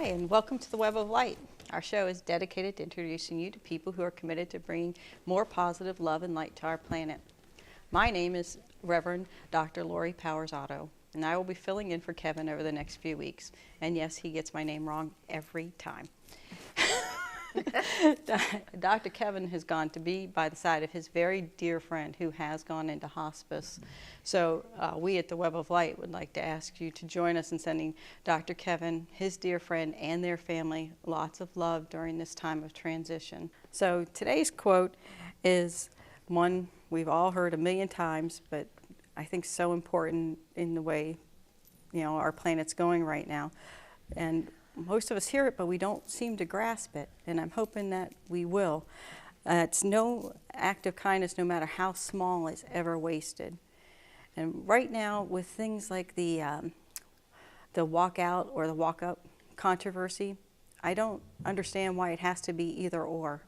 Hi, and welcome to the Web of Light. Our show is dedicated to introducing you to people who are committed to bringing more positive love and light to our planet. My name is Reverend Dr. Lori Powers Otto, and I will be filling in for Kevin over the next few weeks. And yes, he gets my name wrong every time. Dr. Kevin has gone to be by the side of his very dear friend who has gone into hospice. So we at the Web of Light would like to ask you to join us in sending Dr. Kevin, his dear friend, and their family lots of love during this time of transition. So today's quote is one we've all heard a million times, but I think so important in the way our planet's going right now. And most of us hear it, but we don't seem to grasp it, and I'm hoping that we will. It's no act of kindness, no matter how small, is ever wasted. And right now, with things like the walkout or the walk-up controversy, I don't understand why it has to be either or.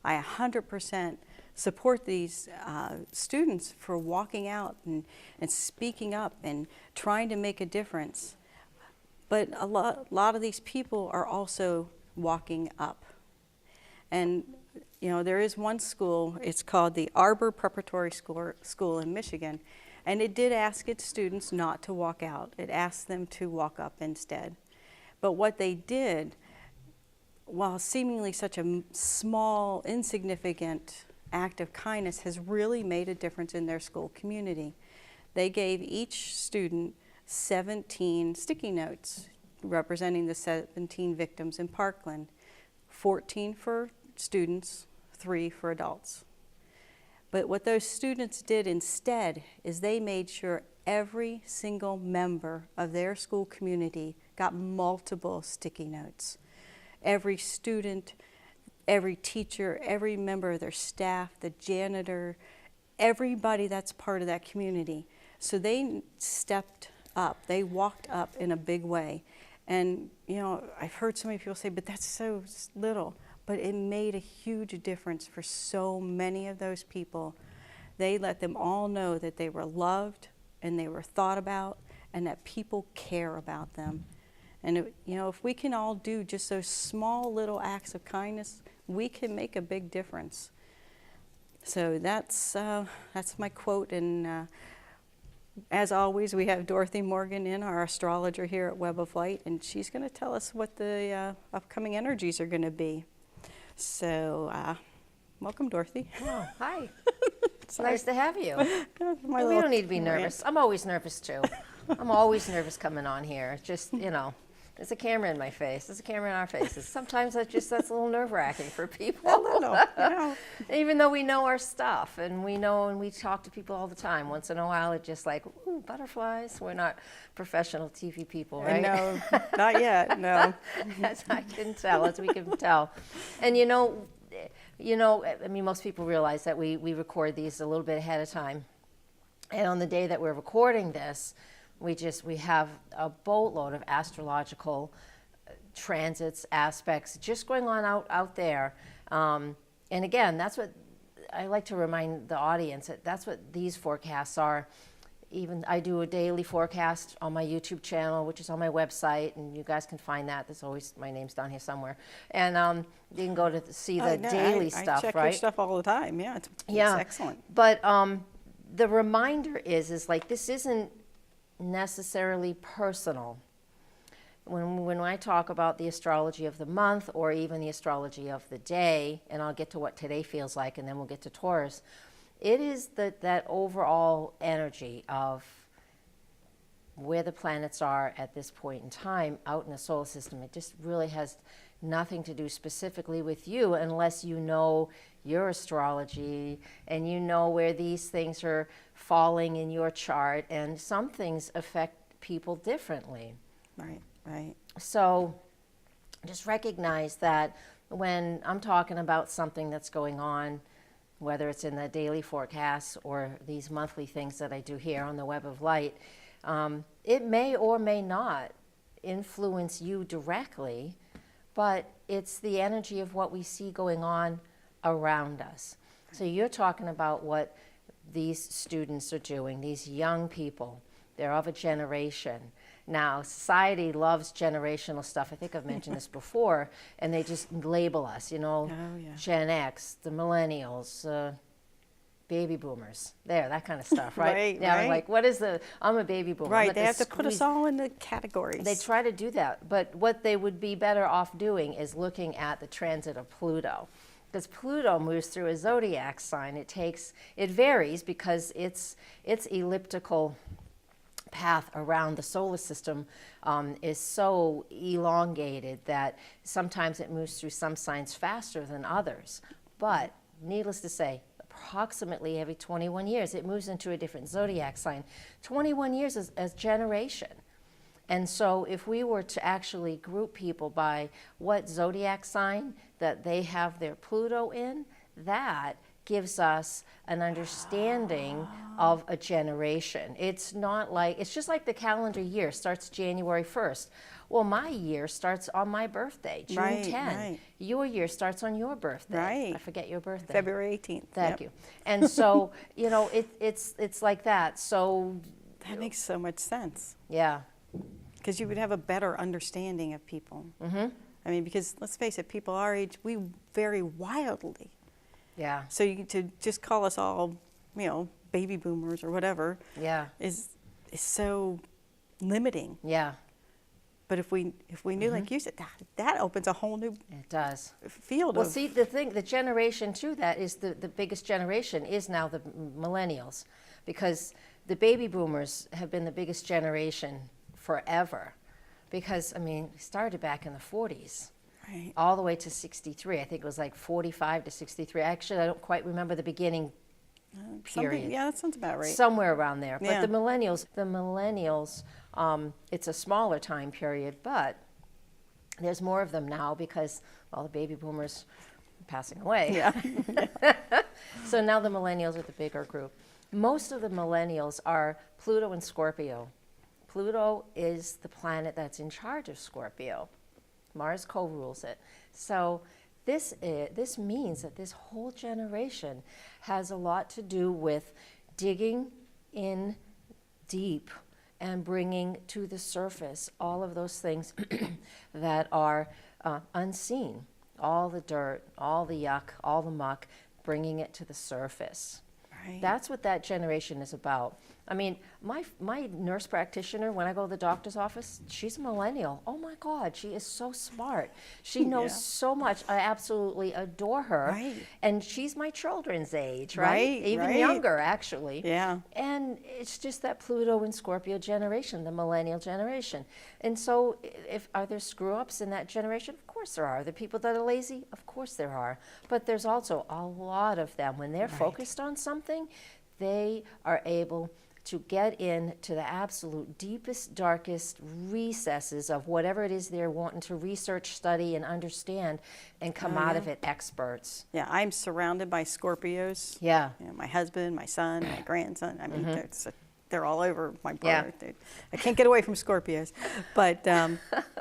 I 100% support these students for walking out and speaking up and trying to make a difference. But a lot of these people are also walking up. And, there is one school, it's called the Arbor Preparatory School in Michigan, and it did ask its students not to walk out. It asked them to walk up instead. But what they did, while seemingly such a small, insignificant act of kindness, has really made a difference in their school community. They gave each student 17 sticky notes representing the 17 victims in Parkland, 14 for students, 3 for adults. But what those students did instead is they made sure every single member of their school community got multiple sticky notes. Every student, every teacher, every member of their staff, the janitor, everybody that's part of that community. So they stepped up. They walked up in a big way. And, I've heard so many people say, but that's so little. But it made a huge difference for so many of those people. They let them all know that they were loved and they were thought about and that people care about them. And, if we can all do just those small little acts of kindness, we can make a big difference. So that's my quote. And as always, we have Dorothy Morgan in, our astrologer here at Web of Light, and she's going to tell us what the upcoming energies are going to be. So, welcome, Dorothy. Oh, hi. It's nice to have you. We don't need to be nervous. I'm always nervous, too. I'm always nervous coming on here. Just, there's a camera in my face. There's a camera in our faces. Sometimes that's a little nerve-wracking for people. Even though we know our stuff and we talk to people all the time. Once in a while, it's just like, ooh, butterflies. We're not professional TV people, right? No, not yet, no. As I can tell, as we can tell. And most people realize that we record these a little bit ahead of time. And on the day that we're recording this, we have a boatload of astrological transits, aspects just going on out there. And again, that's what I like to remind the audience, that's what these forecasts are. Even I do a daily forecast on my YouTube channel, which is on my website, and you guys can find that. There's always, my name's down here somewhere. And you can go to see the daily stuff, I check right? your stuff all the time. Yeah, it's excellent. But the reminder is like, this isn't necessarily personal. When I talk about the astrology of the month or even the astrology of the day, and I'll get to what today feels like and then we'll get to Taurus, it is that overall energy of where the planets are at this point in time out in the solar system. It just really has nothing to do specifically with you unless you know your astrology and you know where these things are falling in your chart, and some things affect people differently. Right. So just recognize that when I'm talking about something that's going on, whether it's in the daily forecasts or these monthly things that I do here on the Web of Light, it may or may not influence you directly, but it's the energy of what we see going on around us. So you're talking about what these students are doing, these young people. They're of a generation. Now, society loves generational stuff. I think I've mentioned this before, and they just label us, you know, Oh, yeah. Gen X, the millennials, baby boomers, that kind of stuff, right? Right, yeah, right. Like, I'm a baby boomer. Right, Let they this have to put us squeeze- all in the categories. They try to do that, but what they would be better off doing is looking at the transit of Pluto. Because Pluto moves through a zodiac sign. It varies because its elliptical path around the solar system is so elongated that sometimes it moves through some signs faster than others. But needless to say, approximately every 21 years, it moves into a different zodiac sign. 21 years is a generation. And so if we were to actually group people by what zodiac sign that they have their Pluto in, that gives us an understanding of a generation. It's just like the calendar year starts January 1st. Well, my year starts on my birthday, June Right, 10. right. Your year starts on your birthday. Right. I forget your birthday. February 18th. Thank you. And so, it's like that. So, That makes so much sense. yeah. Because you would have a better understanding of people. Mm-hmm. I mean, because let's face it, people our age, we vary wildly. Yeah. So to just call us all, baby boomers or whatever, Yeah. is so limiting. Yeah. But if we knew, like you said, that opens a whole new It does. field Well, of. see, the generation too that is the biggest generation is now the millennials, because the baby boomers have been the biggest generation forever, because it started back in the 40s. Right. All the way to 63. I think it was like 45 to 63. Actually, I don't quite remember the beginning period. Yeah, that sounds about right. Somewhere around there. Yeah. But the millennials, it's a smaller time period, but there's more of them now because all the baby boomers are passing away. Yeah. So now the millennials are the bigger group. Most of the millennials are Pluto and Scorpio. Pluto is the planet that's in charge of Scorpio. Mars co-rules it. So this means that this whole generation has a lot to do with digging in deep and bringing to the surface all of those things that are unseen. All the dirt, all the yuck, all the muck, bringing it to the surface. Right. That's what that generation is about. My nurse practitioner, when I go to the doctor's office, she's a millennial. Oh my God, she is so smart. She knows Yeah. so much. I absolutely adore her. Right. And she's my children's age, right? Right, Even right. younger, actually. Yeah. And it's just that Pluto and Scorpio generation, the millennial generation. And so are there screw-ups in that generation? Of course there are. The people that are lazy? Of course there are. But there's also a lot of them. When they're focused on something, they are able to get into the absolute deepest, darkest recesses of whatever it is they're wanting to research, study, and understand, and come out of it experts. Yeah, I'm surrounded by Scorpios. Yeah. My husband, my son, my grandson. They're all over my Yeah. brother. I can't get away from Scorpios. But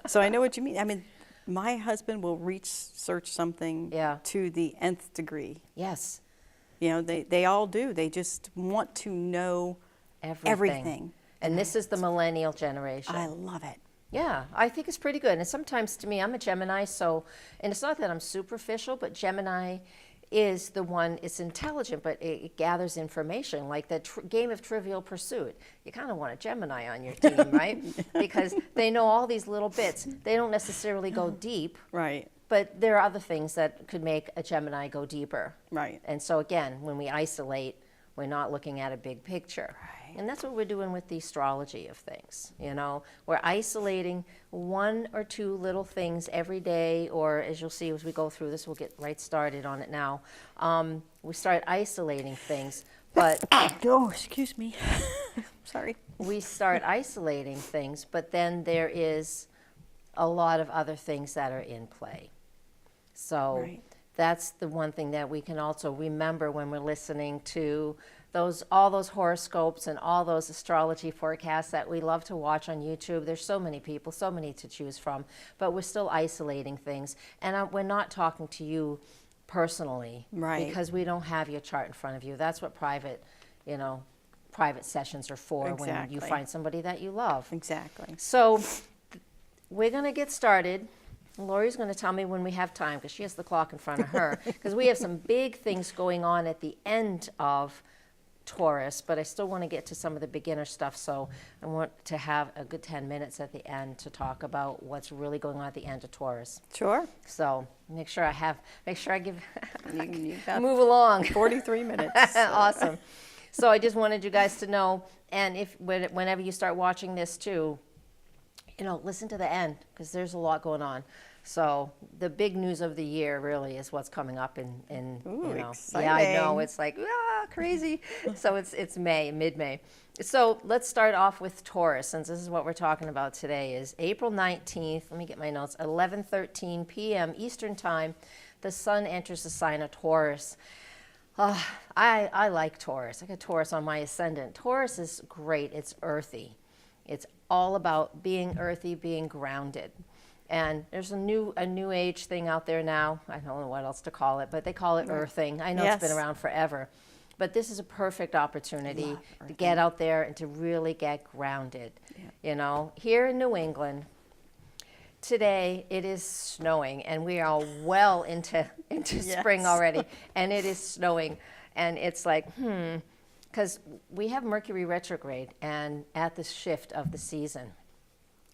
so I know what you mean. My husband will research something to the nth degree. Yes. They all do. They just want to know everything. And this is the millennial generation. I love it. Yeah, I think it's pretty good. And sometimes, to me, I'm a Gemini, and it's not that I'm superficial, but Gemini is the one, it's intelligent, but it gathers information, like the game of Trivial Pursuit. You kind of want a Gemini on your team, right? Because they know all these little bits. They don't necessarily go deep. Right. But there are other things that could make a Gemini go deeper. Right. And so again, when we isolate, we're not looking at a big picture. Right. And that's what we're doing with the astrology of things. We're isolating one or two little things every day, or as you'll see as we go through this, we'll get right started on it now. We start isolating things, but Oh, excuse me. Sorry. we start isolating things, but then there is a lot of other things that are in play. So Right. that's the one thing that we can also remember when we're listening to all those horoscopes and all those astrology forecasts that we love to watch on YouTube. There's so many people, so many to choose from, but we're still isolating things. And we're not talking to you personally, Right. because we don't have your chart in front of you. That's what private private sessions are for, when you Exactly. find somebody that you love. Exactly. So we're going to get started. Lori's going to tell me when we have time, because she has the clock in front of her, because we have some big things going on at the end of Taurus, but I still want to get to some of the beginner stuff, so I want to have a good 10 minutes at the end to talk about what's really going on at the end of Taurus. Sure. So make sure I give, You got move along. 43 minutes. Awesome. So I just wanted you guys to know, and whenever you start watching this too, listen to the end, because there's a lot going on. So the big news of the year really is what's coming up in Ooh, yeah, I know, exciting. it's like crazy. So it's May, mid-May. So let's start off with Taurus, since this is what we're talking about today. Is April 19th, let me get my notes, 11:13 p.m. Eastern Time, the sun enters the sign of Taurus. I like Taurus. I got Taurus on my ascendant. Taurus is great. It's earthy. It's all about being earthy, being grounded. And there's a new age thing out there now. I don't know what else to call it, but they call it earthing. I know it's been Yes. around forever. But this is a perfect opportunity Love to earthing. get out there and to really get grounded. Here in New England, today it is snowing, and we are well into spring Yes. already, and it is snowing, and it's like, because we have Mercury retrograde and at the shift of the season.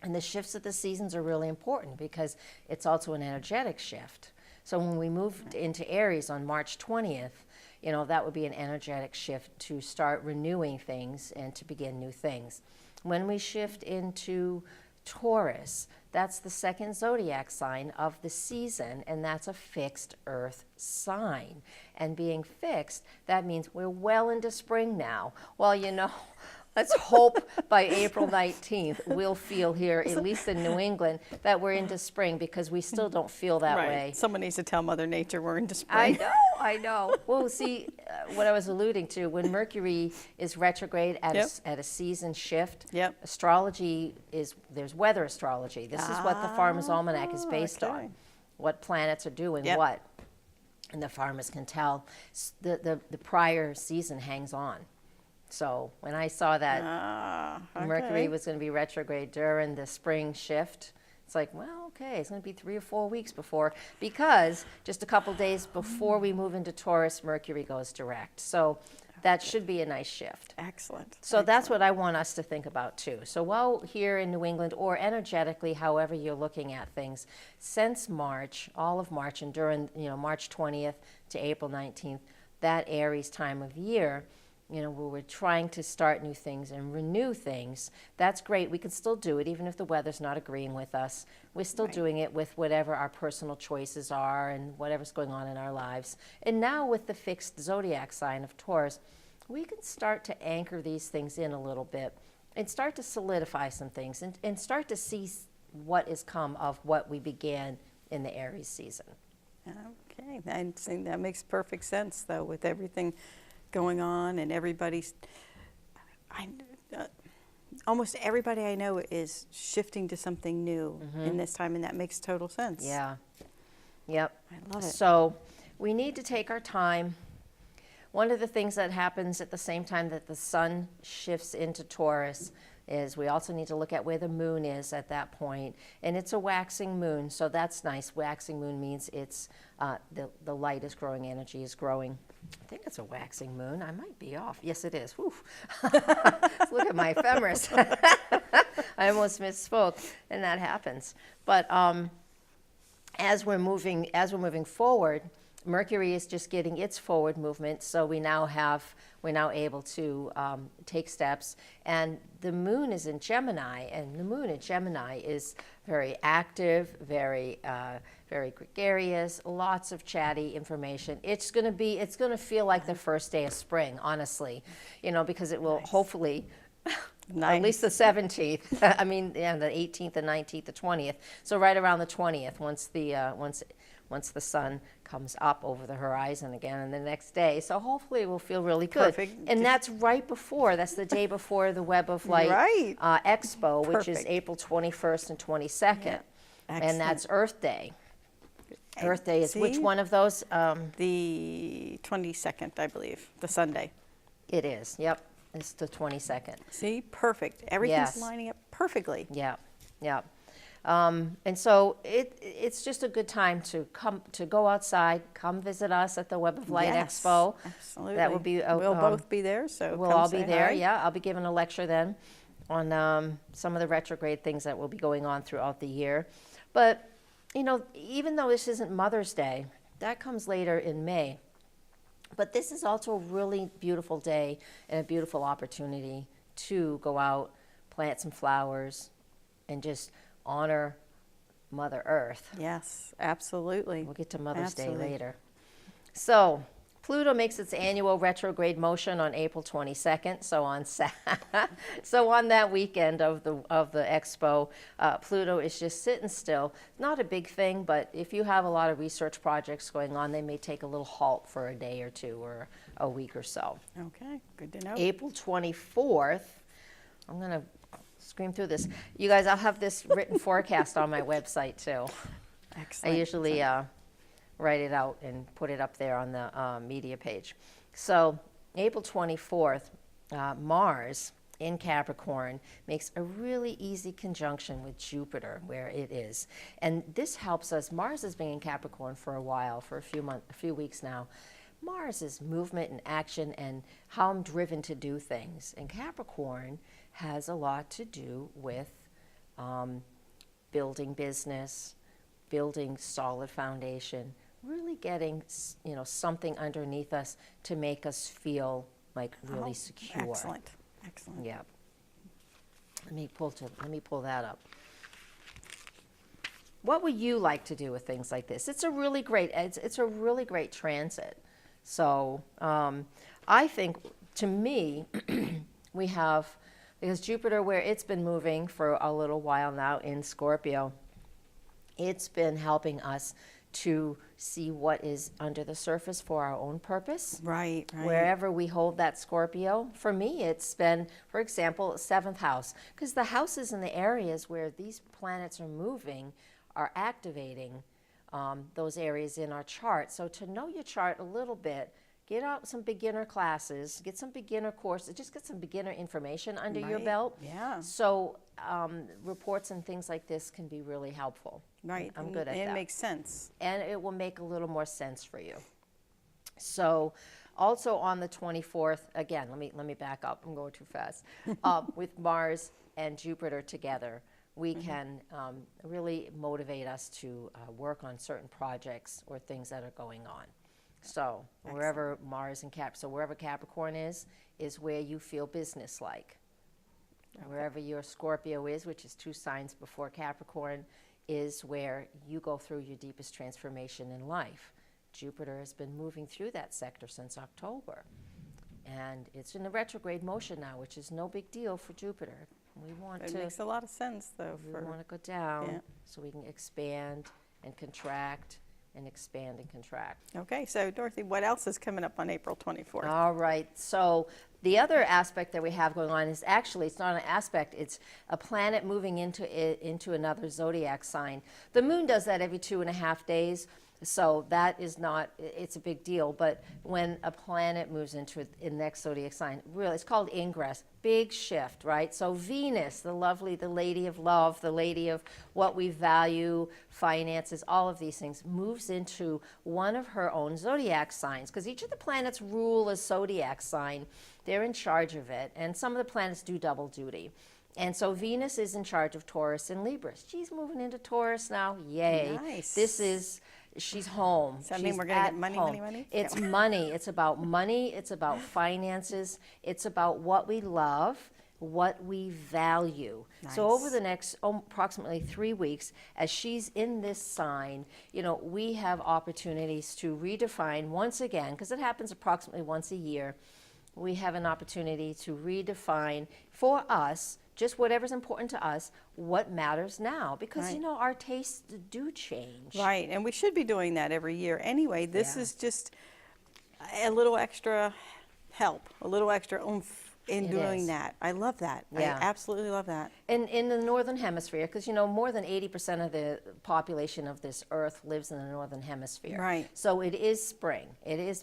And the shifts of the seasons are really important because it's also an energetic shift. So when we moved into Aries on March 20th, that would be an energetic shift to start renewing things and to begin new things. When we shift into Taurus, that's the second zodiac sign of the season, and that's a fixed earth sign. And being fixed, that means we're well into spring now. Well, let's hope by April 19th we'll feel here, at least in New England, that we're into spring, because we still don't feel that Right. way. Someone needs to tell Mother Nature we're into spring. I know. Well, see, what I was alluding to, when Mercury is retrograde at, Yep. at a season shift, Yep. astrology there's weather astrology. This is what the Farmer's Almanac is based okay. on, what planets are doing Yep. what. And the farmers can tell the prior season hangs on. So when I saw that Mercury Okay. was going to be retrograde during the spring shift, it's like, well, okay, it's going to be 3 or 4 weeks before, because just a couple days before we move into Taurus, Mercury goes direct. So that should be a nice shift. Excellent. So that's what I want us to think about too. So while here in New England, or energetically, however you're looking at things, since March, all of March, and during March 20th to April 19th, that Aries time of year, where we're trying to start new things and renew things, that's great. We can still do it, even if the weather's not agreeing with us. We're still Right. doing it with whatever our personal choices are and whatever's going on in our lives. And now with the fixed zodiac sign of Taurus, we can start to anchor these things in a little bit and start to solidify some things and start to see what has come of what we began in the Aries season. Okay, I think that makes perfect sense, though, with everything going on and everybody's. Almost everybody I know is shifting to something new in this time, and that makes total sense. Yeah. Yep. I love it. So we need to take our time. One of the things that happens at the same time that the sun shifts into Taurus is we also need to look at where the moon is at that point. And it's a waxing moon, so that's nice. Waxing moon means it's the light is growing, energy is growing. I think it's a waxing moon. I might be off. Yes, it is. Whew. Look at my ephemeris. I almost misspoke, and that happens. But as we're moving forward, Mercury is just getting its forward movement, so we're now able to take steps. And the moon is in Gemini, and the moon in Gemini is very active, very gregarious, lots of chatty information. It's going to feel like the first day of spring, honestly, because it will hopefully. Nice. At least the 17th. I mean, yeah, the 18th, the 19th, the 20th. So right around the 20th, once the sun comes up over the horizon again, and the next day. So hopefully it will feel really good. Perfect. And that's that's the day before the Web of Light Right. Expo, which is Perfect. April 21st and 22nd. Yeah. And that's Excellent. Earth Day. Earth Day is which See? one of those? The 22nd, I believe, the Sunday. It is, yep. is the 22nd. See, perfect. Everything's Yes. lining up perfectly. Yeah, yeah. And so it's just a good time to go outside, come visit us at the Web of Light Yes, Expo. absolutely. That will be. We'll both be there, so We'll come all say be there. hi. Yeah, I'll be giving a lecture then on some of the retrograde things that will be going on throughout the year. But even though this isn't Mother's Day, that comes later in May. But this is also a really beautiful day and a beautiful opportunity to go out, plant some flowers, and just honor Mother Earth. Yes, absolutely. We'll get to Mother's Day Absolutely. later. So Pluto makes its annual retrograde motion on April 22nd. So on that weekend of the expo, Pluto is just sitting still. Not a big thing, but if you have a lot of research projects going on, they may take a little halt for a day or two or a week or so. Okay, good to know. April 24th, I'm going to scream through this. You guys, I'll have this written forecast on my website too. Excellent. I usually write it out and put it up there on the media page. So April 24th, Mars in Capricorn makes a really easy conjunction with Jupiter where it is. And this helps us. Mars has been in Capricorn for a while, for a few weeks now. Mars is movement and action and how I'm driven to do things. And Capricorn has a lot to do with building business, building solid foundation, really getting something underneath us to make us feel like really secure. Excellent, excellent. Yeah. Let me pull that up. What would you like to do with things like this? It's a really great transit. So I think, to me, we have, because Jupiter, where it's been moving for a little while now in Scorpio, it's been helping us to see what is under the surface for our own purpose. Right, right. Wherever we hold that Scorpio. For me, it's been, for example, 7th house, because the houses and the areas where these planets are moving are activating those areas in our chart. So to know your chart a little bit, get out some beginner classes, get some beginner courses, just get some beginner information under your Right, belt. yeah. So reports and things like this can be really helpful. Right. I'm good at and that. It makes sense. And it will make a little more sense for you. So also on the 24th, again, let me back up. I'm going too fast. With Mars and Jupiter together, we can really motivate us to work on certain projects or things that are going on. So wherever Mars and wherever Capricorn is where you feel business-like. Okay. Wherever your Scorpio is, which is 2 signs before Capricorn, is where you go through your deepest transformation in life. Jupiter has been moving through that sector since October. And it's in a retrograde motion now, which is no big deal for Jupiter. It makes a lot of sense, though. We want to go down so we can expand and contract and expand and contract. Okay, so Dorothy, what else is coming up on April 24th? All right, so the other aspect that we have going on is actually, it's not an aspect, it's a planet moving into another zodiac sign. The moon does that every 2.5 days. So that is not, it's a big deal, but when a planet moves into the next zodiac sign, really, it's called ingress, big shift, right? So Venus, the lovely, the lady of love, the lady of what we value, finances, all of these things, moves into one of her own zodiac signs, because each of the planets rule a zodiac sign. They're in charge of it, and some of the planets do double duty. And so Venus is in charge of Taurus and Libra. She's moving into Taurus now. Yay. Nice. She's home. Does that mean we're going to get money, home. money, money? It's money. It's about money. It's about finances. It's about what we love, what we value. Nice. So over the next approximately 3 weeks, as she's in this sign, we have opportunities to redefine once again, because it happens approximately once a year. We have an opportunity to redefine for us, just whatever's important to us, what matters now. Because, Right. Our tastes do change. Right, and we should be doing that every year. Anyway, this is just a little extra help, a little extra oomph in It doing is. that. I love that. Yeah. I absolutely love that. In the northern hemisphere, because more than 80% of the population of this earth lives in the northern hemisphere. Right. So it is spring.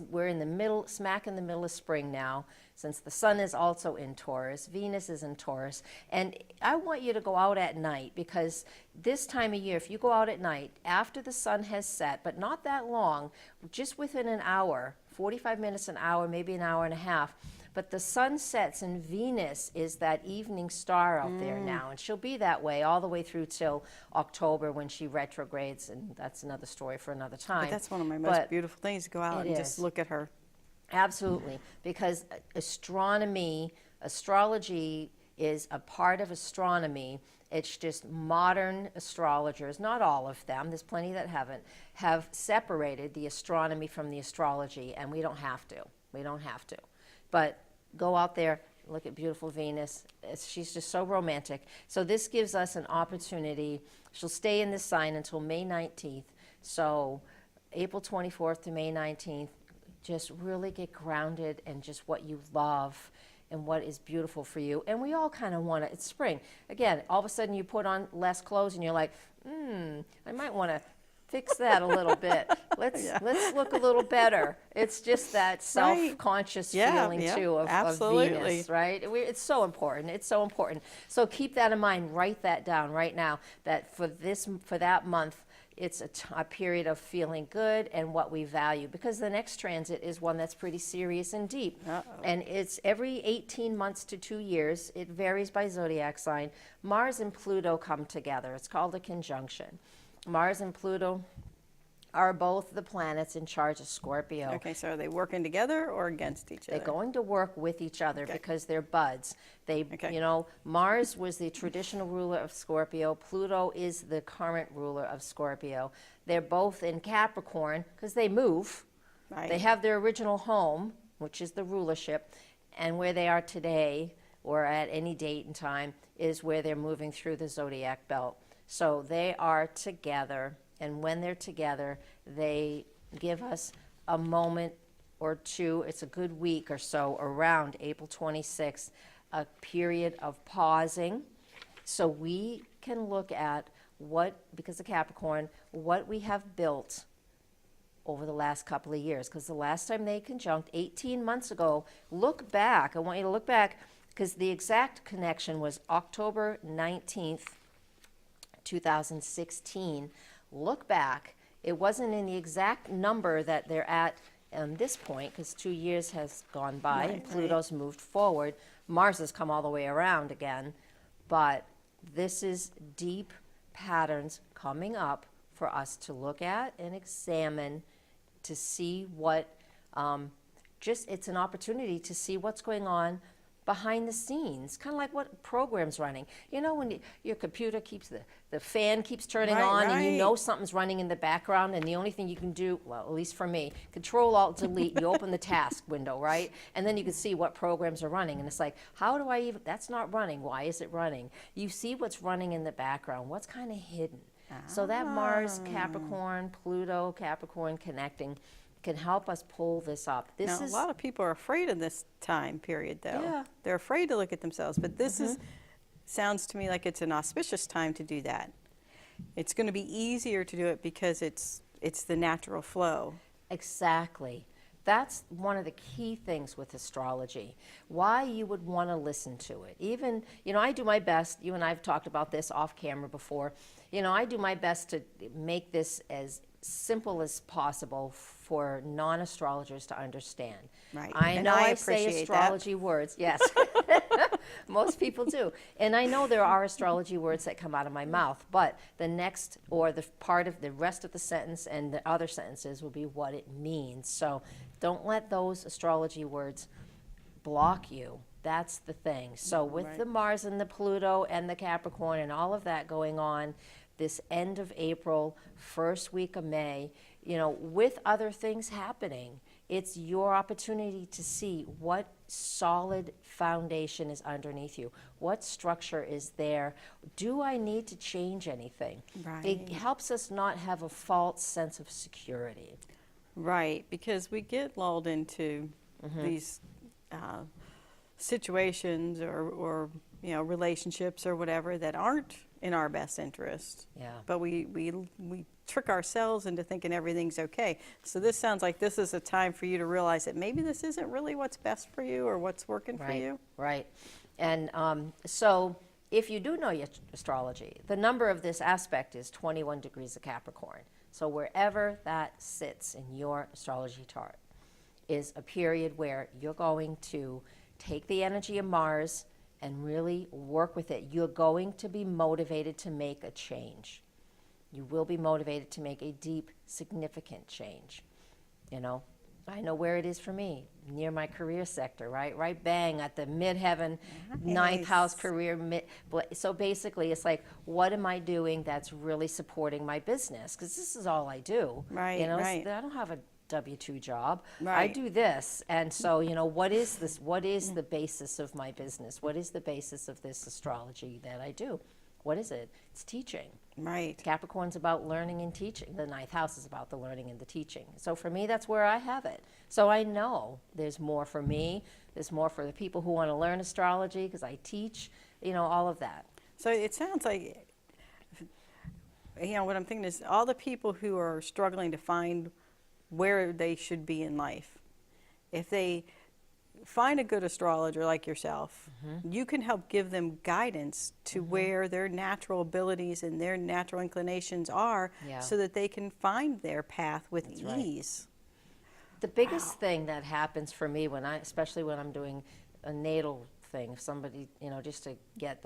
We're in the middle, smack in the middle of spring now, since the sun is also in Taurus, Venus is in Taurus. And I want you to go out at night, because this time of year, if you go out at night after the sun has set, but not that long, just within an hour, 45 minutes, an hour, maybe an hour and a half, but the sun sets and Venus is that evening star out there now, and she'll be that way all the way through till October when she retrogrades, and that's another story for another time. But that's one of my most beautiful things, to go out and just look at her. Absolutely, because astrology is a part of astronomy. It's just modern astrologers, not all of them, there's plenty that haven't, have separated the astronomy from the astrology, and we don't have to. We don't have to. But go out there, look at beautiful Venus. She's just so romantic. So this gives us an opportunity. She'll stay in this sign until May 19th. So April 24th to May 19th, just really get grounded in just what you love and what is beautiful for you. And we all kind of want to, it's spring. Again, all of a sudden you put on less clothes and you're like, I might want to fix that a little bit. Let's look a little better. It's just that self-conscious feeling too of Venus, right? It's so important. It's so important. So keep that in mind. Write that down right now. That for that month, it's a period of feeling good and what we value, because the next transit is one that's pretty serious and deep. And it's every 18 months to 2 years. It varies by zodiac sign. Mars and Pluto come together. It's called a conjunction. Mars and Pluto are both the planets in charge of Scorpio. Okay, so are they working together or against each other? They're going to work with each other because they're buds. Mars was the traditional ruler of Scorpio. Pluto is the current ruler of Scorpio. They're both in Capricorn because they move. Right. They have their original home, which is the rulership, and where they are today or at any date and time is where they're moving through the zodiac belt. So they are together, and when they're together, they give us a moment or two, it's a good week or so, around April 26th, a period of pausing, so we can look at because of Capricorn, what we have built over the last couple of years. Because the last time they conjunct, 18 months ago, look back. I want you to look back, because the exact connection was October 19th, 2016. Look back. It wasn't in the exact number that they're at this point, because 2 years has gone by and Pluto's moved forward. Mars has come all the way around again. But this is deep patterns coming up for us to look at and examine, to see what, it's an opportunity to see what's going on behind the scenes, kind of like what program's running. You know, when your computer keeps, the fan keeps turning on and you know something's running in the background, and the only thing you can do, well, at least for me, Control-Alt-Delete, you open the task window, right? And then you can see what programs are running. And it's like, how do I even, that's not running. Why is it running? You see what's running in the background, what's kind of hidden. So that Mars, Capricorn, Pluto, Capricorn connecting can help us pull this up. A lot of people are afraid of this time period, though. Yeah. They're afraid to look at themselves, but this sounds to me like it's an auspicious time to do that. It's going to be easier to do it because it's the natural flow. Exactly. That's one of the key things with astrology, why you would want to listen to it. Even, I do my best, you and I have talked about this off camera before, I do my best to make this as simple as possible for non-astrologers to understand. Right. I know I say astrology words, yes. Most people do. And I know there are astrology words that come out of my mouth, but the next, or the part of the rest of the sentence and the other sentences will be what it means. So don't let those astrology words block you. That's the thing. So with the Mars and the Pluto and the Capricorn and all of that going on, this end of April, first week of May, with other things happening, it's your opportunity to see what solid foundation is underneath you. What structure is there? Do I need to change anything? Right. It helps us not have a false sense of security. Right, because we get lulled into these situations or relationships or whatever that aren't in our best interest. Yeah. But we trick ourselves into thinking everything's okay. So this sounds like this is a time for you to realize that maybe this isn't really what's best for you or what's working for you. Right. And so if you do know your astrology, the number of this aspect is 21 degrees of Capricorn. So wherever that sits in your astrology chart is a period where you're going to take the energy of Mars and really work with it. You're going to be motivated to make a change. You will be motivated to make a deep, significant change. You know, I know where it is for me, near my career sector, right bang at the midheaven, ninth house career. So basically, it's like, what am I doing that's really supporting my business? Because this is all I do. Right, you know, right. I don't have a W-2 job. Right. I do this. And so, you know, what is this? What is the basis of my business? What is the basis of this astrology that I do? What is it? It's teaching. Right. Capricorn's about learning and teaching. The ninth house is about the learning and the teaching. So for me, that's where I have it. So I know there's more for me. There's more for the people who want to learn astrology because I teach, you know, all of that. So it sounds like, what I'm thinking is all the people who are struggling to find where they should be in life, if they find a good astrologer like yourself, you can help give them guidance to where their natural abilities and their natural inclinations are so that they can find their path with ease. The biggest thing that happens for me especially when I'm doing a natal thing, if somebody, you know, just to get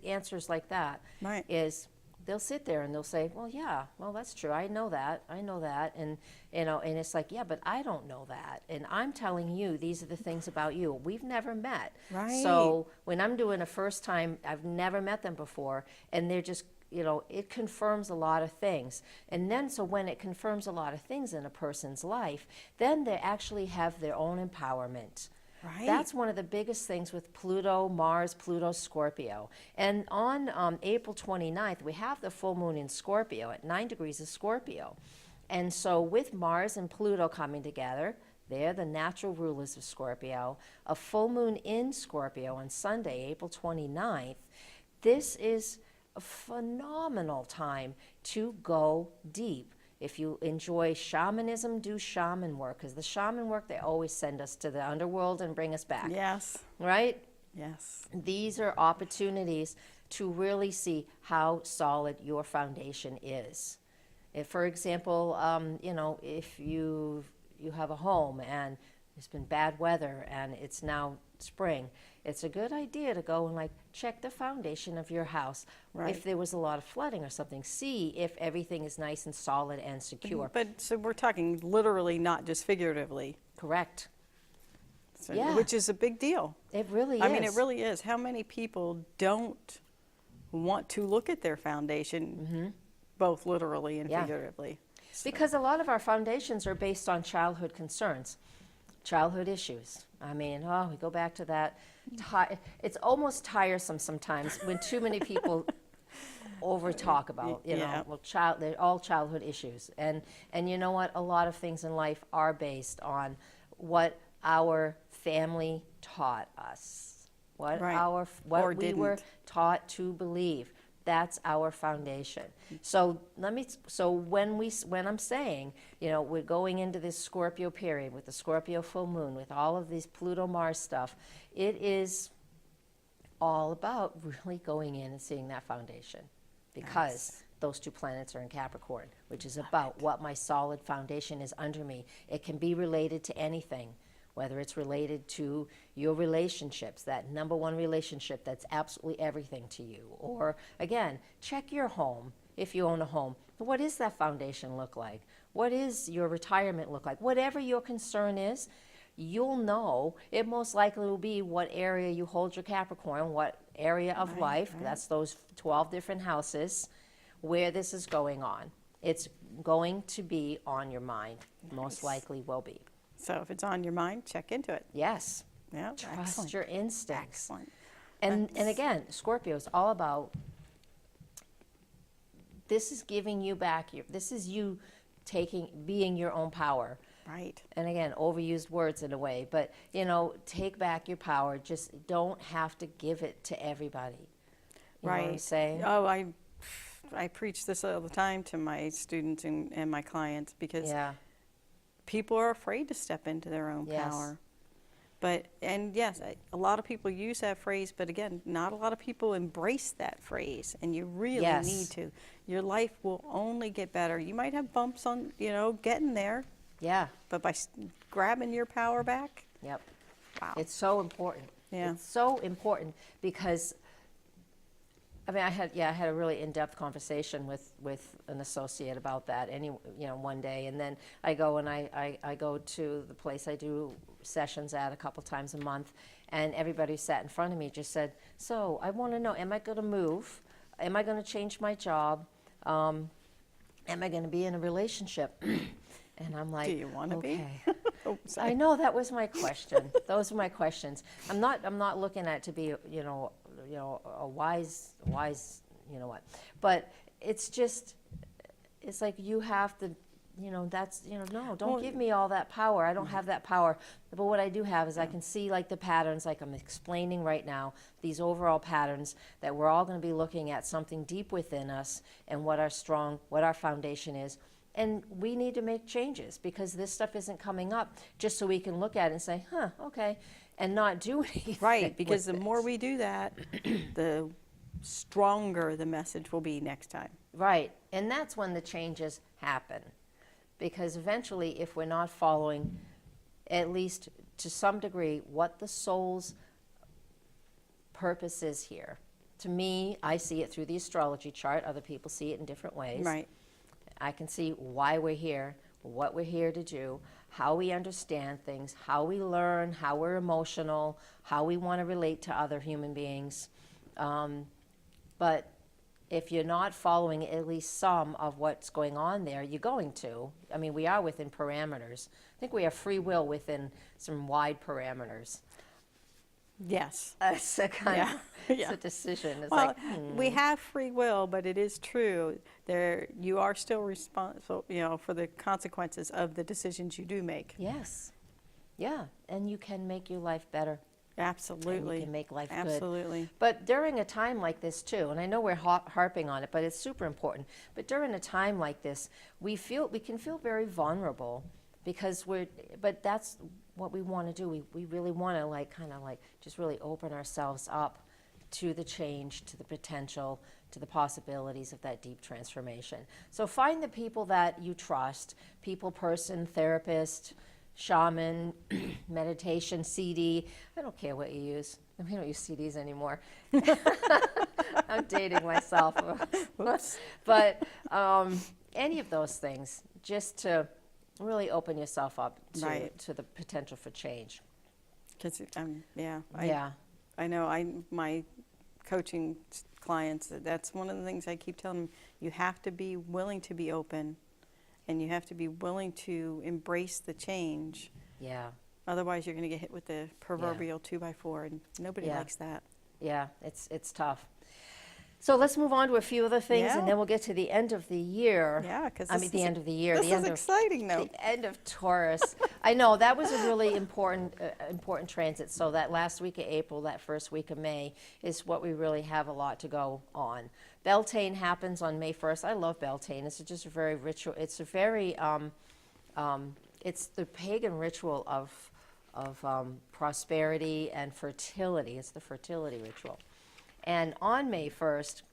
answers like that, is they'll sit there and they'll say, well, that's true. I know that. And, you know, and it's like, yeah, but I don't know that. And I'm telling you, these are the things about you. We've never met. Right. So when I'm doing a first time, I've never met them before, and they're just, you know, it confirms a lot of things. And then, so when it confirms a lot of things in a person's life, then they actually have their own empowerment. Right. That's one of the biggest things with Pluto, Mars, Pluto, Scorpio. And on April 29th, we have the full moon in Scorpio at 9 degrees of Scorpio. And so with Mars and Pluto coming together, they're the natural rulers of Scorpio, a full moon in Scorpio on Sunday, April 29th, this is a phenomenal time to go deep. If you enjoy shamanism, do shaman work, because the shaman work, they always send us to the underworld and bring us back. Yes. Right? Yes. These are opportunities to really see how solid your foundation is. If, for example, you know, if you have a home and there's been bad weather and it's now spring, it's a good idea to go and like check the foundation of your house. Right. If there was a lot of flooding or something, see if everything is nice and solid and secure. But so we're talking literally, not just figuratively. Correct. So, Yeah. Which is a big deal. It really is. I mean, it really is. How many people don't want to look at their foundation, both literally and figuratively? Because a lot of our foundations are based on childhood concerns, childhood issues. I mean, we go back to that. It's almost tiresome sometimes when too many people over talk about, you know, well, they're all childhood issues. And you know what? A lot of things in life are based on what our family taught us, what we were taught to believe. That's our foundation. So when I'm saying, you know, we're going into this Scorpio period with the Scorpio full moon, with all of these Pluto Mars stuff, it is all about really going in and seeing that foundation, because those two planets are in Capricorn, which is about what my solid foundation is under me. It can be related to anything, whether it's related to your relationships, that number one relationship that's absolutely everything to you. Or, again, check your home, if you own a home. What does that foundation look like? What is your retirement look like? Whatever your concern is, you'll know. It most likely will be what area you hold your Capricorn, what area of life, that's those 12 different houses, where this is going on. It's going to be on your mind, most likely will be. So if it's on your mind, check into it. Yes. Yeah. Trust your instincts. Excellent. And again, Scorpio is all about, this is giving you back, this is you being your own power. Right. And again, overused words in a way, but you know, take back your power. Just don't have to give it to everybody. You know what I'm saying? Oh, I preach this all the time to my students and my clients, because Yeah. people are afraid to step into their own Yes. power. But, and yes, a lot of people use that phrase, but again, not a lot of people embrace that phrase, and you really Yes. need to. Your life will only get better. You might have bumps on, getting there, Yeah. but by grabbing your power back, Yep. wow. It's so important. Yeah. It's so important because, I mean, I had a really in-depth conversation with an associate about that one day, and then I go and I go to the place I do sessions at a couple times a month, and everybody who sat in front of me just said, so I want to know, am I going to move? Am I going to change my job? Am I going to be in a relationship? And I'm like, Do you want to okay. be? Oh, sorry. I know, that was my question. Those are my questions. I'm not looking at it to be, a wise, what. But it's just, it's like you have to, no, don't Well, give me all that power. I don't have that power. But what I do have is I can see like the patterns, like I'm explaining right now, these overall patterns that we're all going to be looking at something deep within us and what our foundation is. And we need to make changes because this stuff isn't coming up just so we can look at it and say, okay, and not do anything. Right, because the with more it. we do that, the stronger the message will be next time. Right, and that's when the changes happen. Because eventually, if we're not following, at least to some degree, what the soul's purpose is here. To me, I see it through the astrology chart. Other people see it in different ways. Right. I can see why we're here, what we're here to do, how we understand things, how we learn, how we're emotional, how we want to relate to other human beings. But if you're not following at least some of what's going on there, you're going to. I mean, we are within parameters. I think we have free will within some wide parameters. Yes. It's a kind of, it's Yeah. a decision. It's Well, like, we have free will, but it is true. You are still responsible, for the consequences of the decisions you do make. yes, yeah, and you can make your life better. Absolutely. And you can make life good. Absolutely. But during a time like this too, and I know we're harping on it, but it's super important. But during a time like this, we can feel very vulnerable because but that's what we want to do. We really want to just really open ourselves up to the change, to the potential, to the possibilities of that deep transformation. So find the people that you trust, person, therapist, shaman, meditation, CD. I don't care what you use. We don't use CDs anymore. I'm dating myself. But any of those things, just to really open yourself up to the potential for change. Because, yeah. Yeah. I know my coaching clients, that's one of the things I keep telling them. You have to be willing to be open, and you have to be willing to embrace the change. Yeah. Otherwise, you're going to get hit with the proverbial 2x4, and nobody likes that. Yeah, it's tough. So let's move on to a few other things, Yeah. and then we'll get to the end of the year. Yeah, because the end of the year. This the is end exciting, though. The end of Taurus. I know, that was a really important transit. So that last week of April, that first week of May is what we really have a lot to go on. Beltane happens on May 1st. I love Beltane. It's just a very ritual. It's a very, it's the pagan ritual of prosperity and fertility. It's the fertility ritual. And on May 1st,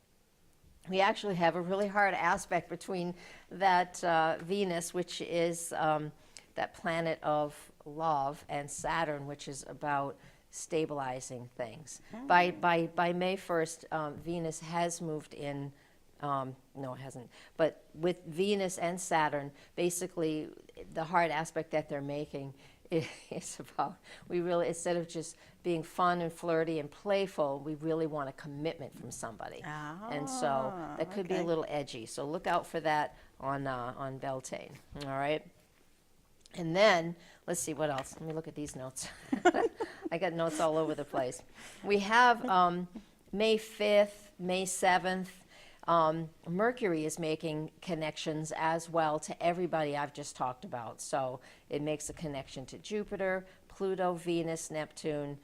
we actually have a really hard aspect between that Venus, which is that planet of love, and Saturn, which is about stabilizing things. By May 1st, Venus has moved in. No, it hasn't. But with Venus and Saturn, basically, the hard aspect that they're making is about, we really, instead of just being fun and flirty and playful, we really want a commitment from somebody. And so that could be a little edgy. So look out for that on Beltane. All right. And then, let's see, what else? Let me look at these notes. I got notes all over the place. We have May 5th, May 7th. Mercury is making connections as well to everybody I've just talked about. So it makes a connection to Jupiter, Pluto, Venus, Neptune,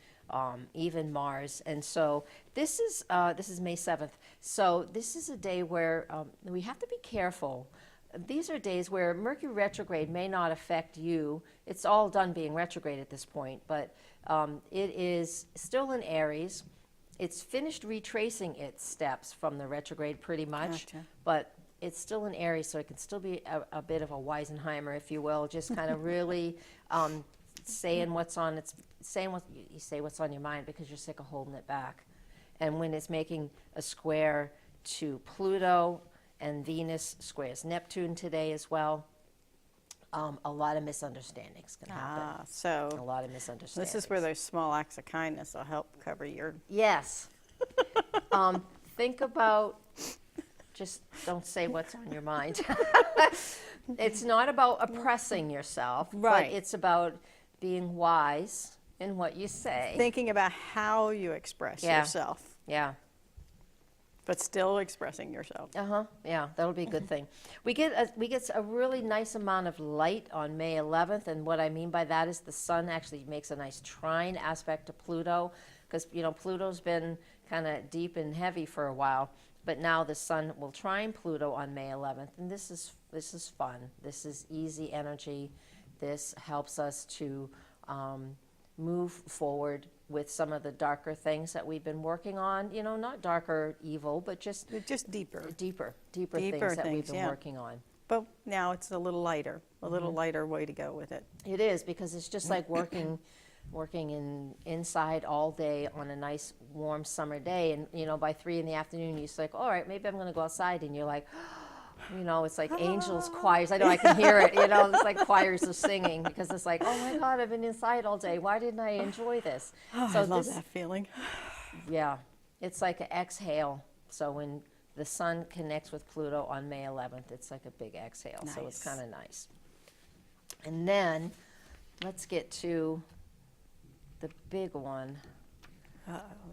even Mars. And so this is May 7th. So this is a day where we have to be careful. These are days where Mercury retrograde may not affect you. It's all done being retrograde at this point, but it is still in Aries. It's finished retracing its steps from the retrograde pretty much, Gotcha. but it's still in Aries, so it can still be a bit of a Weisenheimer, if you will, just kind of really saying what's on you say what's on your mind because you're sick of holding it back. And when it's making a square to Pluto and Venus squares Neptune today as well, a lot of misunderstandings can happen. So A lot of misunderstandings. this is where those small acts of kindness will help cover your. Yes. Think about, just don't say what's on your mind. It's not about oppressing yourself, Right. but it's about being wise in what you say. Thinking about how you express Yeah. yourself, Yeah. but still expressing yourself. Yeah, that'll be a good thing. We get a really nice amount of light on May 11th, and what I mean by that is the sun actually makes a nice trine aspect to Pluto, because Pluto's been kind of deep and heavy for a while, but now the sun will trine Pluto on May 11th, and this is fun. This is easy energy. This helps us to move forward with some of the darker things that we've been working on, not darker evil, but just deeper. deeper Deeper things that we've things, been yeah. working on. But now it's a little lighter way to go with it. It is, because it's just like working inside all day on a nice warm summer day, and by 3 in the afternoon you're just like, all right, maybe I'm going to go outside, and you're like, it's like angels, choirs. I know, I can hear it. It's like choirs are singing, because it's like, oh my God, I've been inside all day. Why didn't I enjoy this? Oh, I love that feeling. Yeah, it's like an exhale. So when the sun connects with Pluto on May 11th, it's like a big exhale. So it's Nice. kind of nice. And then let's get to the big one.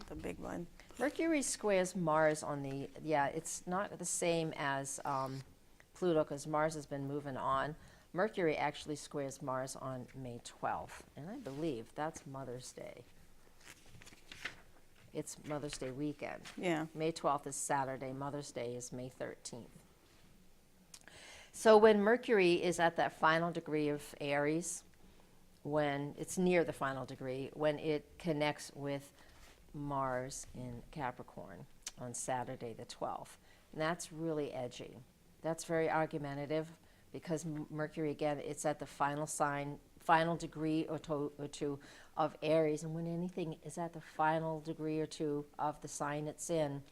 The big one. Mercury squares Mars on the, it's not the same as Pluto, because Mars has been moving on. Mercury actually squares Mars on May 12th, and I believe that's Mother's Day. It's Mother's Day weekend. Yeah. May 12th is Saturday. Mother's Day is May 13th. So when Mercury is at that final degree of Aries, when it's near the final degree, when it connects with Mars in Capricorn on Saturday the 12th. And that's really edgy. That's very argumentative, because Mercury, again, it's at the final degree or two of Aries. And when anything is at the final degree or two of the sign it's in,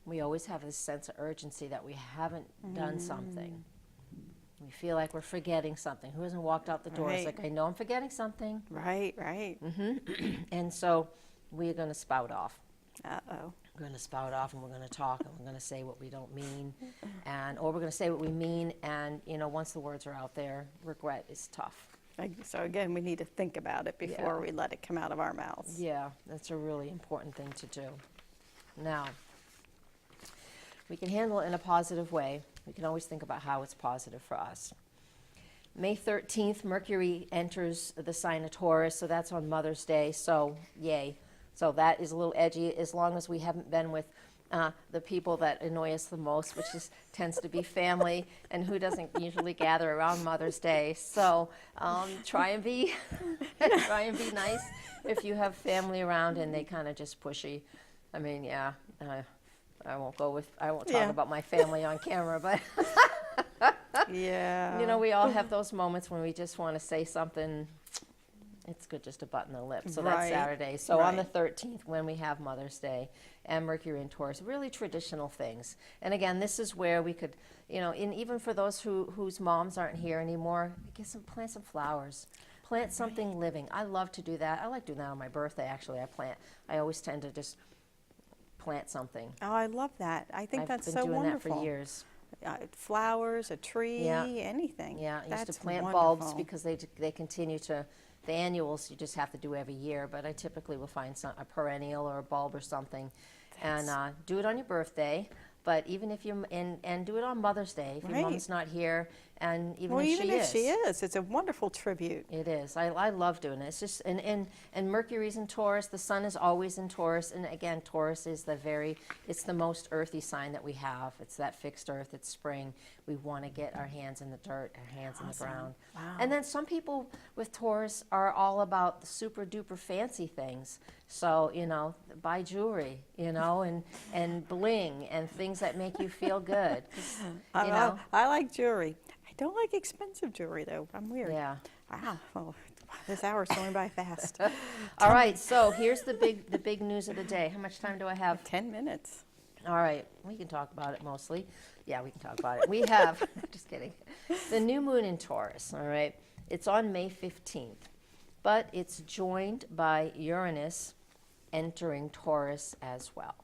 we always have this sense of urgency that we haven't done something. We feel like we're forgetting something. Who hasn't walked out the door? It's Right. like, I know I'm forgetting something. Right. And so we're going to spout off. Uh-oh. We're going to spout off, and we're going to talk, and we're going to say what we don't mean, or we're going to say what we mean, and once the words are out there, regret is tough. So again, we need to think about it before we let it come out of our mouths. Yeah, that's a really important thing to do. Now, we can handle it in a positive way. We can always think about how it's positive for us. May 13th, Mercury enters the sign of Taurus, so that's on Mother's Day, so yay. So that is a little edgy, as long as we haven't been with the people that annoy us the most, which tends to be family, and who doesn't usually gather around Mother's Day. So try and be nice if you have family around and they kind of just pushy. I mean, I won't talk about my family on camera, but Yeah. we all have those moments when we just want to say something. It's good just to button the lip. So that's Right. Saturday. So on the Right. 13th, when we have Mother's Day and Mercury in Taurus, really traditional things. And again, this is where we could, even for those whose moms aren't here anymore, plant some flowers. Plant something living. I love to do that. I like doing that on my birthday, actually. I always tend to just plant something. Oh, I love that. I think that's so I've been doing wonderful. that for years. Flowers, a tree, Yeah. anything. Yeah, I used That's to plant wonderful. bulbs because they continue to, the annuals you just have to do every year, but I typically will find a perennial or a bulb or something and do it on your birthday. But even if you, and do it on Mother's Day, if your Right. mom's not here, and even Well, if even she if is. she is, it's a wonderful tribute. It is. I love doing it. It's just, and Mercury's in Taurus, the sun is always in Taurus, and again, Taurus is it's the most earthy sign that we have. It's that fixed earth, it's spring. We want to get our hands in the dirt, our hands in the ground. Wow. And then some people with Taurus are all about the super duper fancy things. So, buy jewelry, and bling and things that make you feel good. 'Cause, I like jewelry. I don't like expensive jewelry, though. I'm weird. Yeah. Wow. Well, this hour's going by fast. All right, so here's the big news of the day. How much time do I have? 10 minutes. All right, we can talk about it mostly. Yeah, we can talk about it. We have, just kidding, the new moon in Taurus, all right? It's on May 15th, but it's joined by Uranus entering Taurus as well.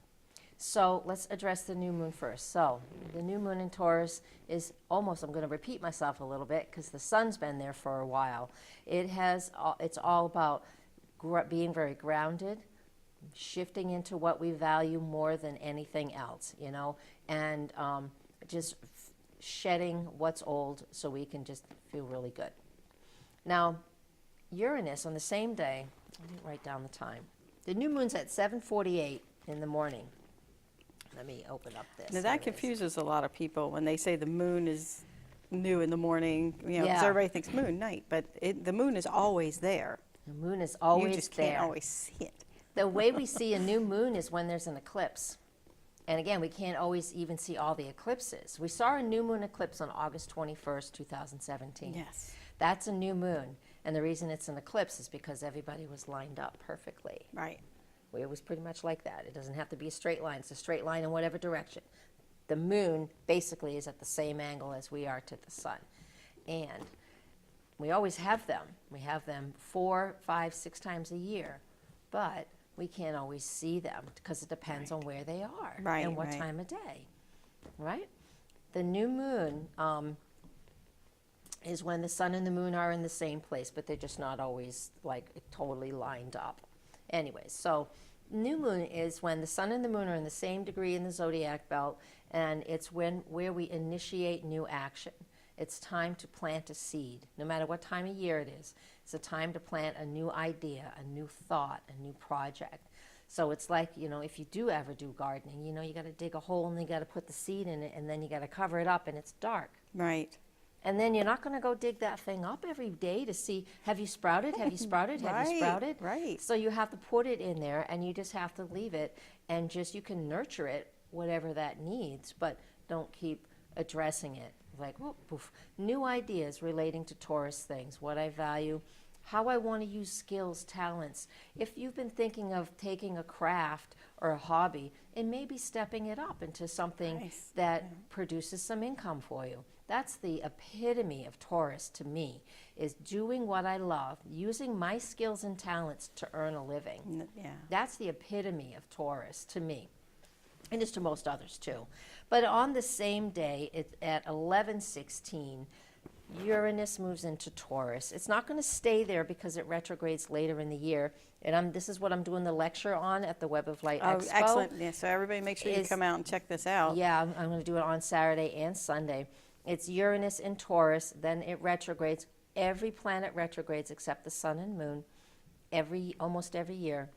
So let's address the new moon first. So the new moon in Taurus is almost, I'm going to repeat myself a little bit because the sun's been there for a while. It's all about being very grounded, shifting into what we value more than anything else, and just shedding what's old so we can just feel really good. Now, Uranus on the same day, let me write down the time. The new moon's at 7:48 in the morning. Let me open up this. Now, There that it is. confuses a lot of people when they say the moon is new in the morning, because Yeah. everybody thinks moon night, but the moon is always there. The moon is always You just there. can't always see it. The way we see a new moon is when there's an eclipse. And again, we can't always even see all the eclipses. We saw a new moon eclipse on August 21st, 2017. Yes. That's a new moon. And the reason it's an eclipse is because everybody was lined up perfectly. Right. It was pretty much like that. It doesn't have to be a straight line. It's a straight line in whatever direction. The moon basically is at the same angle as we are to the sun. And we always have them. We have them 4, 5, 6 times a year. But we can't always see them because it depends on where they are and what time of day, right? The new moon is when the sun and the moon are in the same place, but they're just not always like totally lined up. Anyways, so new moon is when the sun and the moon are in the same degree in the zodiac belt, and it's where we initiate new action. It's time to plant a seed, no matter what time of year it is. It's a time to plant a new idea, a new thought, a new project. So it's like, if you do ever do gardening, you got to dig a hole and you got to put the seed in it, and then you got to cover it up, and it's dark. Right. And then you're not going to go dig that thing up every day to see, have you sprouted? Have you sprouted? Have you sprouted? Right. So you have to put it in there, and you just have to leave it, and you can nurture it, whatever that needs, but don't keep addressing it. Like, whoop, poof. New ideas relating to Taurus things, what I value, how I want to use skills, talents. If you've been thinking of taking a craft or a hobby and maybe stepping it up into something that produces some income for you. That's the epitome of Taurus to me, is doing what I love, using my skills and talents to earn a living. Yeah. That's the epitome of Taurus to me. And it's to most others too. But on the same day, at 11:16, Uranus moves into Taurus. It's not going to stay there because it retrogrades later in the year. And this is what I'm doing the lecture on at the Web of Light Expo. Oh, excellent. Yeah, so everybody make sure you come out and check this out. Yeah, I'm going to do it on Saturday and Sunday. It's Uranus in Taurus, then it retrogrades. Every planet retrogrades except the sun and moon almost every year.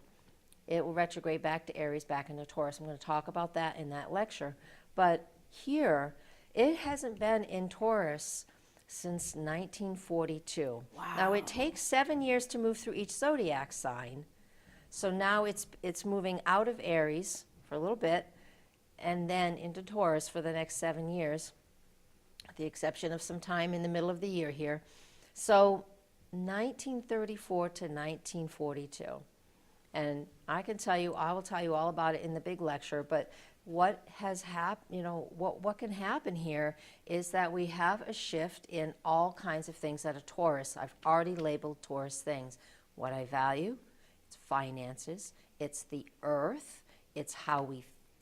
It will retrograde back to Aries, back into Taurus. I'm going to talk about that in that lecture. But here, it hasn't been in Taurus since 1942. Wow. Now, it takes 7 years to move through each zodiac sign. So now it's moving out of Aries for a little bit and then into Taurus for the next 7 years, with the exception of some time in the middle of the year here. So 1934 to 1942. And I will tell you all about it in the big lecture, but what has happened, what can happen here is that we have a shift in all kinds of things that are Taurus. I've already labeled Taurus things. What I value, it's finances, it's the earth, it's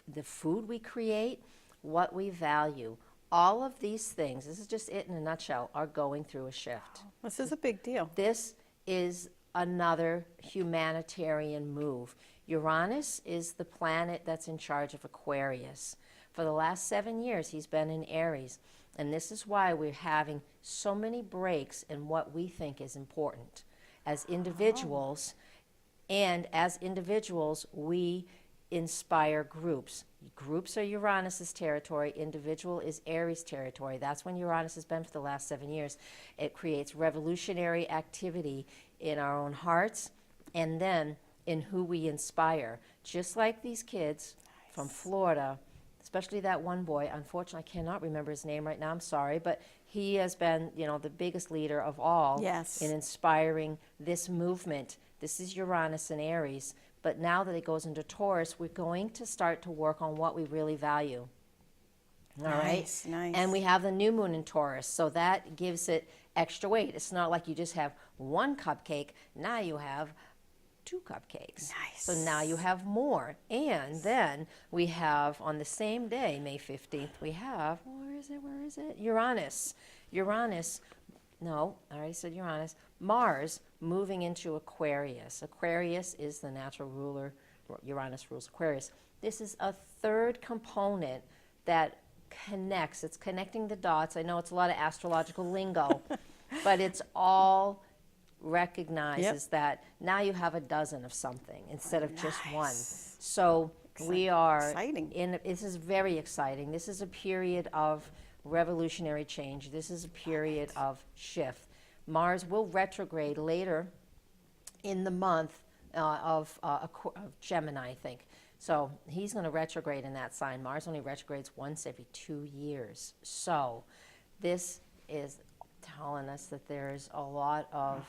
the food we create, what we value. All of these things, this is just it in a nutshell, are going through a shift. This is a big deal. This is another humanitarian move. Uranus is the planet that's in charge of Aquarius. For the last 7 years, he's been in Aries. And this is why we're having so many breaks in what we think is important as individuals. And as individuals, we inspire groups. Groups are Uranus's territory. Individual is Aries territory. That's when Uranus has been for the last 7 years. It creates revolutionary activity in our own hearts and then in who we inspire. Just like these kids from Florida, especially that one boy. Unfortunately, I cannot remember his name right now. I'm sorry, but he has been, the biggest leader of all in inspiring this movement. This is Uranus and Aries. But now that it goes into Taurus, we're going to start to work on what we really value. All right? Nice. And we have the new moon in Taurus, so that gives it extra weight. It's not like you just have one cupcake. Now you have 2 cupcakes. Nice. So now you have more. And then we have, on the same day, May 15th, we have, where is it? Uranus. No, I already said Uranus. Mars moving into Aquarius. Aquarius is the natural ruler. Uranus rules Aquarius. This is a third component that connects. It's connecting the dots. I know it's a lot of astrological lingo, but it's all recognizes that now you have a dozen of something instead of just one. So we are this is very exciting. This is a period of revolutionary change. This is a period of shift. Mars will retrograde later in the month of Gemini, I think. So he's going to retrograde in that sign. Mars only retrogrades once every 2 years. So this is telling us that there's a lot of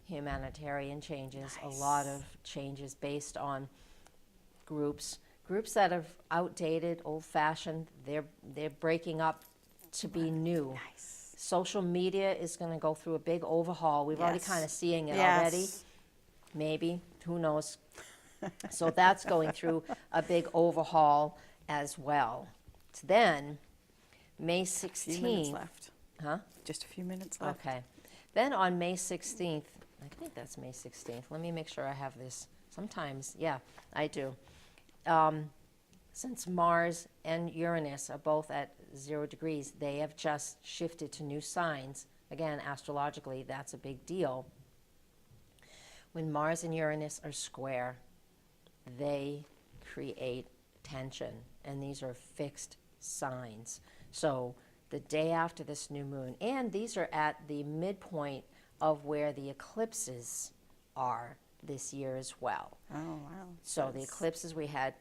humanitarian changes, a lot of changes based on groups that are outdated, old-fashioned. They're breaking up to be new. Social media is going to go through a big overhaul. We've already kind of seeing it already. Maybe, who knows? So that's going through a big overhaul as well. So then, May 16th. A few minutes left. Huh? Just a few minutes left. Okay. Then on May 16th, I think that's May 16th. Let me make sure I have this. Sometimes, yeah, I do. Since Mars and Uranus are both at 0 degrees, they have just shifted to new signs. Again, astrologically, that's a big deal. When Mars and Uranus are square, they create tension, and these are fixed signs. So the day after this new moon, and these are at the midpoint of where the eclipses are this year as well. Oh, wow. So the eclipses we had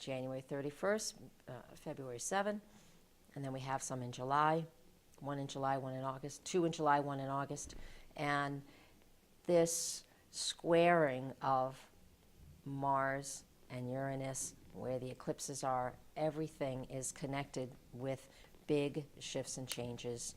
January 31st, February 7th, and then we have some in July, 1 in July, 1 in August, 2 in July, 1 in August. And this squaring of Mars and Uranus, where the eclipses are, everything is connected with big shifts and changes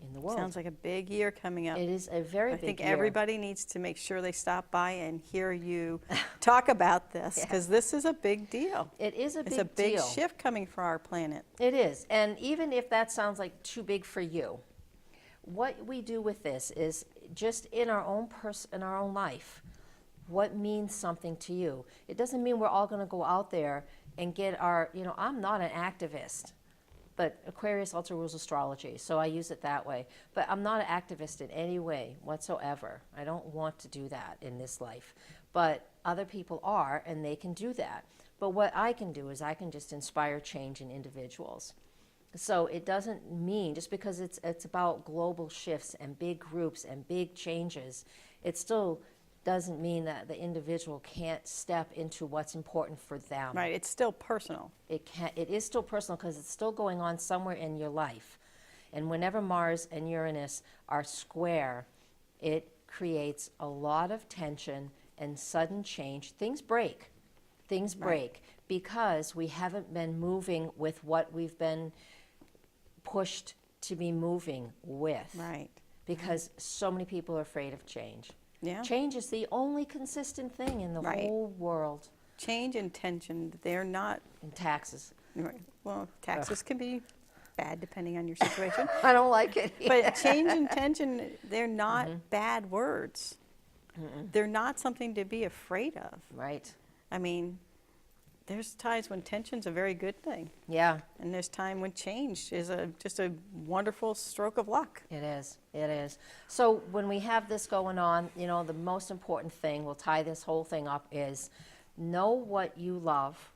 in the world. Sounds like a big year coming up. It is a very big year. I think everybody needs to make sure they stop by and hear you talk about this, because this is a big deal. It is a big deal. It's a big shift coming for our planet. It is. And even if that sounds like too big for you, what we do with this is just in our own life, what means something to you. It doesn't mean we're all going to go out there and get our, I'm not an activist. But Aquarius also rules astrology, so I use it that way. But I'm not an activist in any way whatsoever. I don't want to do that in this life. But other people are, and they can do that. But what I can do is I can just inspire change in individuals. So it doesn't mean, just because it's about global shifts and big groups and big changes, it still doesn't mean that the individual can't step into what's important for them. Right, it's still personal. It is still personal because it's still going on somewhere in your life. And whenever Mars and Uranus are square, it creates a lot of tension and sudden change. Things break. Because we haven't been moving with what we've been pushed to be moving with. Right. Because so many people are afraid of change. Yeah. Change is the only consistent thing in the whole world. Change and tension, they're not. And taxes. Right. Well, taxes can be bad depending on your situation. I don't like it. But change and tension, they're not bad words. They're not something to be afraid of. Right. I mean, there's times when tension's a very good thing. Yeah, And there's time when change is just a wonderful stroke of luck. it is. It is. So when we have this going on, you know, the most important thing, we'll tie this whole thing up, is know what you love.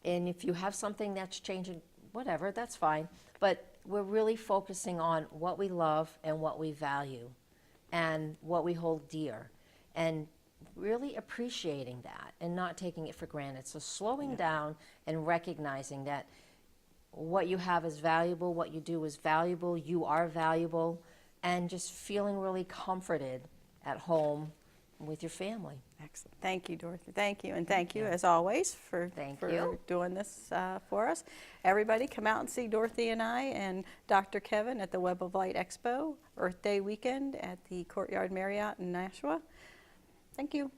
And if you have something that's changing, whatever, that's fine. But we're really focusing on what we love and what we value and what we hold dear. And really appreciating that and not taking it for granted. So slowing down and recognizing that what you have is valuable, what you do is valuable, you are valuable, and just feeling really comforted at home with your family. Excellent. Thank you, Dorothy. Thank you. And thank you, as always, for doing this for us. Everybody, come out and see Dorothy and I and Dr. Kevin at the Web of Light Expo, Earth Day weekend at the Courtyard Marriott in Nashua. Thank you.